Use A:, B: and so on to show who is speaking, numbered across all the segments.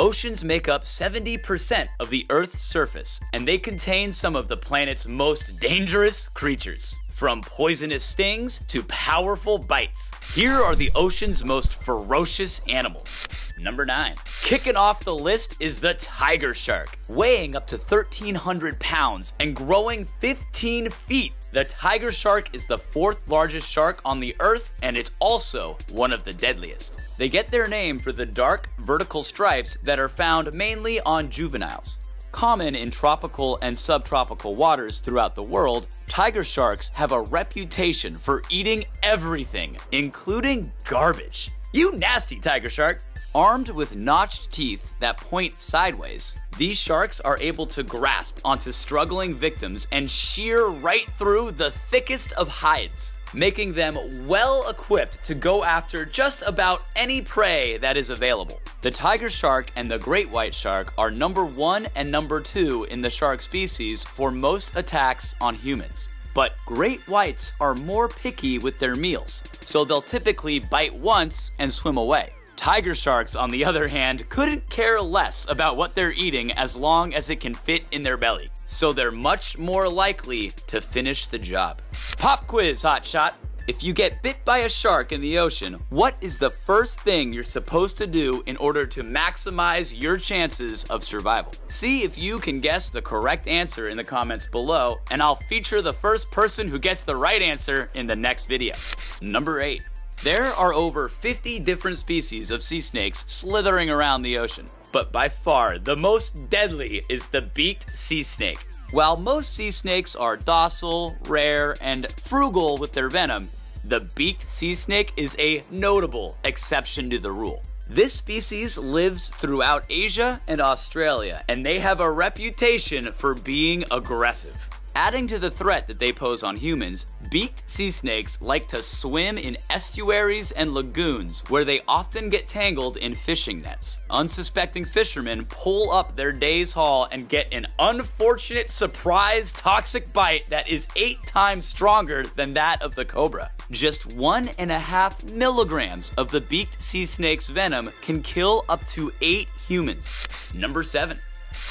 A: Oceans make up 70% of the Earth's surface, and they contain some of the planet's most dangerous creatures. From poisonous stings to powerful bites, here are the ocean's most ferocious animals. Number 9. Kicking off the list is the tiger shark. Weighing up to 1,300 pounds and growing 15 feet, the tiger shark is the 4th largest shark on the Earth, and it's also one of the deadliest. They get their name for the dark vertical stripes that are found mainly on juveniles. Common in tropical and subtropical waters throughout the world, tiger sharks have a reputation for eating everything, including garbage. You nasty tiger shark! Armed with notched teeth that point sideways, these sharks are able to grasp onto struggling victims and shear right through the thickest of hides, making them well equipped to go after just about any prey that is available. The tiger shark and the great white shark are number 1 and number 2 in the shark species for most attacks on humans. But great whites are more picky with their meals, so they'll typically bite once and swim away. Tiger sharks, on the other hand, couldn't care less about what they're eating as long as it can fit in their belly, so they're much more likely to finish the job. Pop quiz, hotshot! If you get bit by a shark in the ocean, what is the first thing you're supposed to do in order to maximize your chances of survival? See if you can guess the correct answer in the comments below, and I'll feature the first person who gets the right answer in the next video. Number 8. There are over 50 different species of sea snakes slithering around the ocean, but by far the most deadly is the beaked sea snake. While most sea snakes are docile, rare, and frugal with their venom, the beaked sea snake is a notable exception to the rule. This species lives throughout Asia and Australia, and they have a reputation for being aggressive. Adding to the threat that they pose on humans, beaked sea snakes like to swim in estuaries and lagoons where they often get tangled in fishing nets. Unsuspecting fishermen pull up their day's haul and get an unfortunate surprise toxic bite that is 8 times stronger than that of the cobra. Just 1.5 milligrams of the beaked sea snake's venom can kill up to 8 humans. Number 7.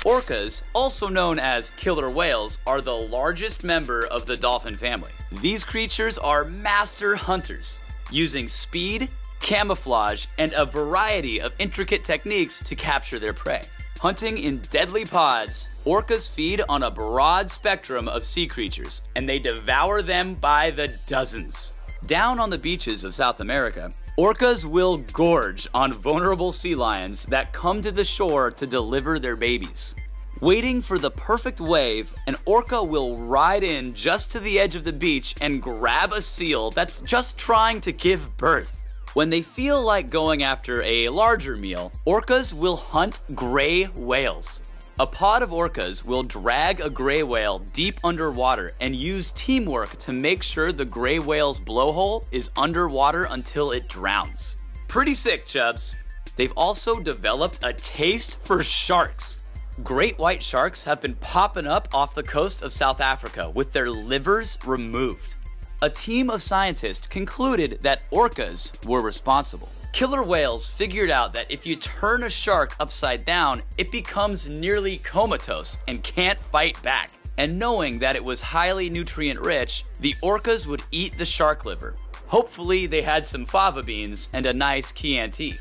A: Orcas, also known as killer whales, are the largest member of the dolphin family. These creatures are master hunters, using speed, camouflage, and a variety of intricate techniques to capture their prey. Hunting in deadly pods, orcas feed on a broad spectrum of sea creatures, and they devour them by the dozens. Down on the beaches of South America, orcas will gorge on vulnerable sea lions that come to the shore to deliver their babies. Waiting for the perfect wave, an orca will ride in just to the edge of the beach and grab a seal that's just trying to give birth. When they feel like going after a larger meal, orcas will hunt gray whales. A pod of orcas will drag a gray whale deep underwater and use teamwork to make sure the gray whale's blowhole is underwater until it drowns. Pretty sick, chubs. They've also developed a taste for sharks. Great white sharks have been popping up off the coast of South Africa with their livers removed. A team of scientists concluded that orcas were responsible. Killer whales figured out that if you turn a shark upside down, it becomes nearly comatose and can't fight back. And knowing that it was highly nutrient rich, the orcas would eat the shark liver. Hopefully they had some fava beans and a nice Chianti.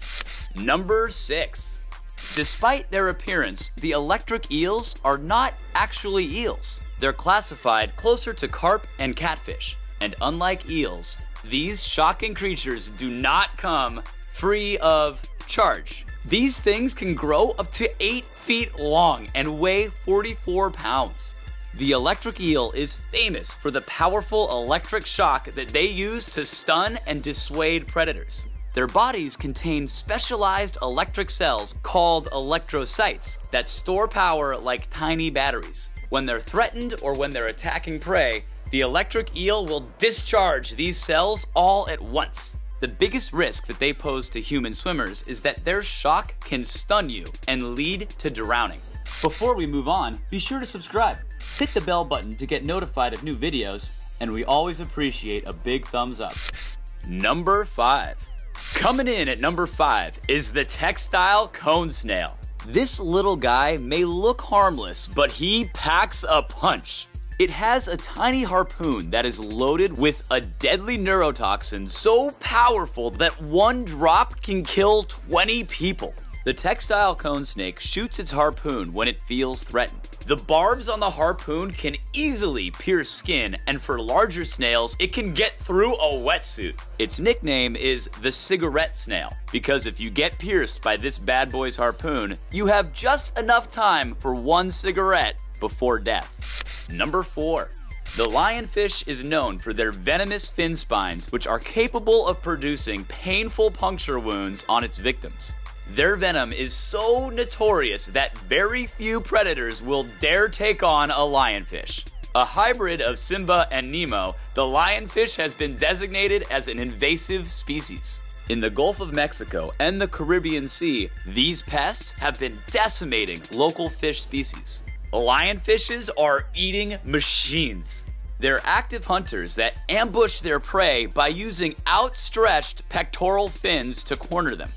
A: Number 6. Despite their appearance, the electric eels are not actually eels. They're classified closer to carp and catfish. And unlike eels, these shocking creatures do not come free of charge. These things can grow up to 8 feet long and weigh 44 pounds. The electric eel is famous for the powerful electric shock that they use to stun and dissuade predators. Their bodies contain specialized electric cells called electrocytes that store power like tiny batteries. When they're threatened or when they're attacking prey, the electric eel will discharge these cells all at once. The biggest risk that they pose to human swimmers is that their shock can stun you and lead to drowning. Before we move on, be sure to subscribe. Hit the bell button to get notified of new videos, and we always appreciate a big thumbs up. Number 5. Coming in at number 5 is the textile cone snail. This little guy may look harmless, but he packs a punch. It has a tiny harpoon that is loaded with a deadly neurotoxin so powerful that one drop can kill 20 people. The textile cone snake shoots its harpoon when it feels threatened. The barbs on the harpoon can easily pierce skin, and for larger snails, it can get through a wetsuit. Its nickname is the cigarette snail, because if you get pierced by this bad boy's harpoon, you have just enough time for one cigarette before death. Number 4. The lionfish is known for their venomous fin spines, which are capable of producing painful puncture wounds on its victims. Their venom is so notorious that very few predators will dare take on a lionfish. A hybrid of Simba and Nemo, the lionfish has been designated as an invasive species. In the Gulf of Mexico and the Caribbean Sea, these pests have been decimating local fish species. Lionfishes are eating machines. They're active hunters that ambush their prey by using outstretched pectoral fins to corner them.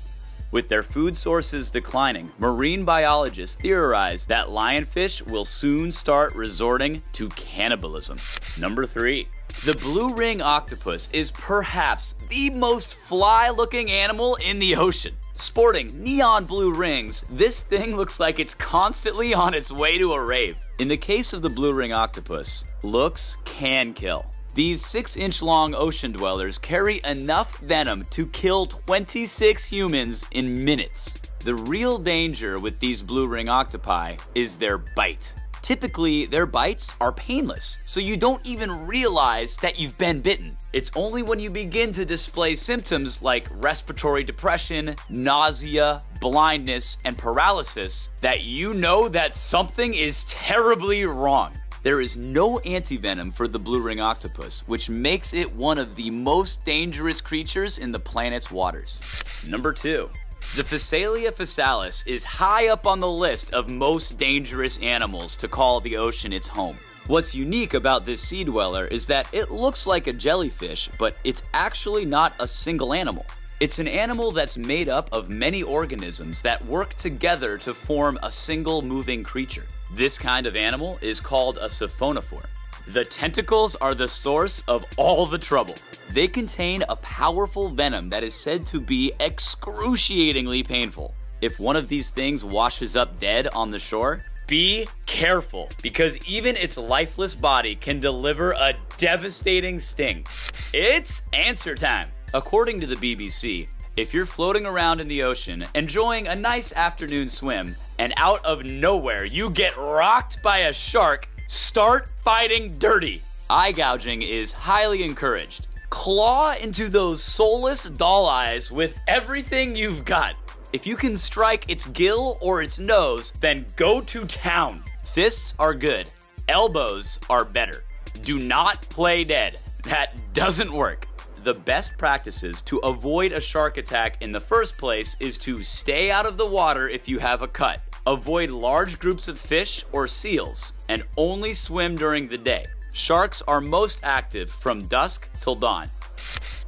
A: With their food sources declining, marine biologists theorize that lionfish will soon start resorting to cannibalism. Number 3. The blue ring octopus is perhaps the most fly-looking animal in the ocean. Sporting neon blue rings, this thing looks like it's constantly on its way to a rave. In the case of the blue ring octopus, looks can kill. These 6-inch long ocean dwellers carry enough venom to kill 26 humans in minutes. The real danger with these blue ring octopi is their bite. Typically, their bites are painless, so you don't even realize that you've been bitten. It's only when you begin to display symptoms like respiratory depression, nausea, blindness, and paralysis that you know that something is terribly wrong. There is no antivenom for the blue ring octopus, which makes it one of the most dangerous creatures in the planet's waters. Number 2. The Phasalia phasalis is high up on the list of most dangerous animals to call the ocean its home. What's unique about this sea dweller is that it looks like a jellyfish, but it's actually not a single animal. It's an animal that's made up of many organisms that work together to form a single moving creature. This kind of animal is called a siphonophore. The tentacles are the source of all the trouble. They contain a powerful venom that is said to be excruciatingly painful. If one of these things washes up dead on the shore, be careful, because even its lifeless body can deliver a devastating sting. It's answer time. According to the BBC, if you're floating around in the ocean, enjoying a nice afternoon swim, and out of nowhere you get rocked by a shark, start fighting dirty. Eye gouging is highly encouraged. Claw into those soulless doll eyes with everything you've got. If you can strike its gill or its nose, then go to town. Fists are good. Elbows are better. Do not play dead. That doesn't work. The best practices to avoid a shark attack in the first place is to stay out of the water if you have a cut. Avoid large groups of fish or seals, and only swim during the day. Sharks are most active from dusk till dawn.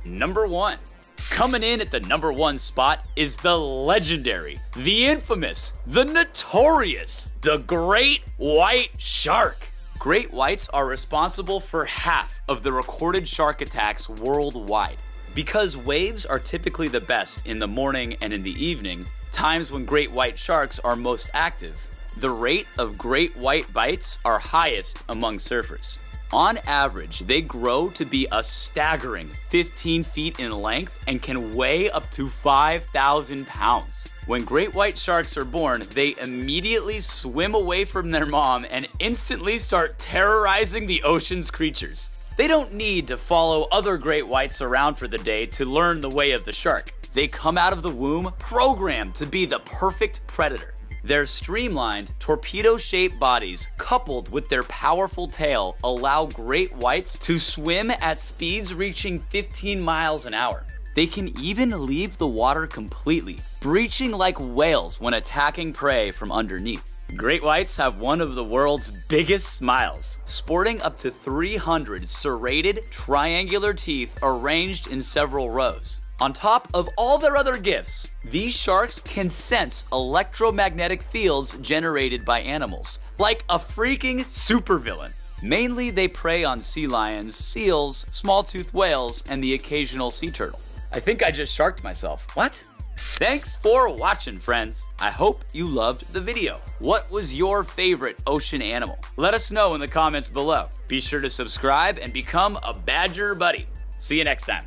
A: Number 1. Coming in at the number 1 spot is the legendary, the infamous, the notorious, the great white shark. Great whites are responsible for half of the recorded shark attacks worldwide. Because waves are typically the best in the morning and in the evening, times when great white sharks are most active, the rate of great white bites are highest among surfers. On average, they grow to be a staggering 15 feet in length and can weigh up to 5,000 pounds. When great white sharks are born, they immediately swim away from their mom and instantly start terrorizing the ocean's creatures. They don't need to follow other great whites around for the day to learn the way of the shark. They come out of the womb programmed to be the perfect predator. Their streamlined, torpedo-shaped bodies, coupled with their powerful tail, allow great whites to swim at speeds reaching 15 miles an hour. They can even leave the water completely, breaching like whales when attacking prey from underneath. Great whites have one of the world's biggest smiles, sporting up to 300 serrated, triangular teeth arranged in several rows. On top of all their other gifts, these sharks can sense electromagnetic fields generated by animals, like a freaking supervillain. Mainly, they prey on sea lions, seals, small-toothed whales, and the occasional sea turtle. I think I just sharked myself. What? Thanks for watching, friends. I hope you loved the video. What was your favorite ocean animal? Let us know in the comments below. Be sure to subscribe and become a Badger Buddy. See you next time.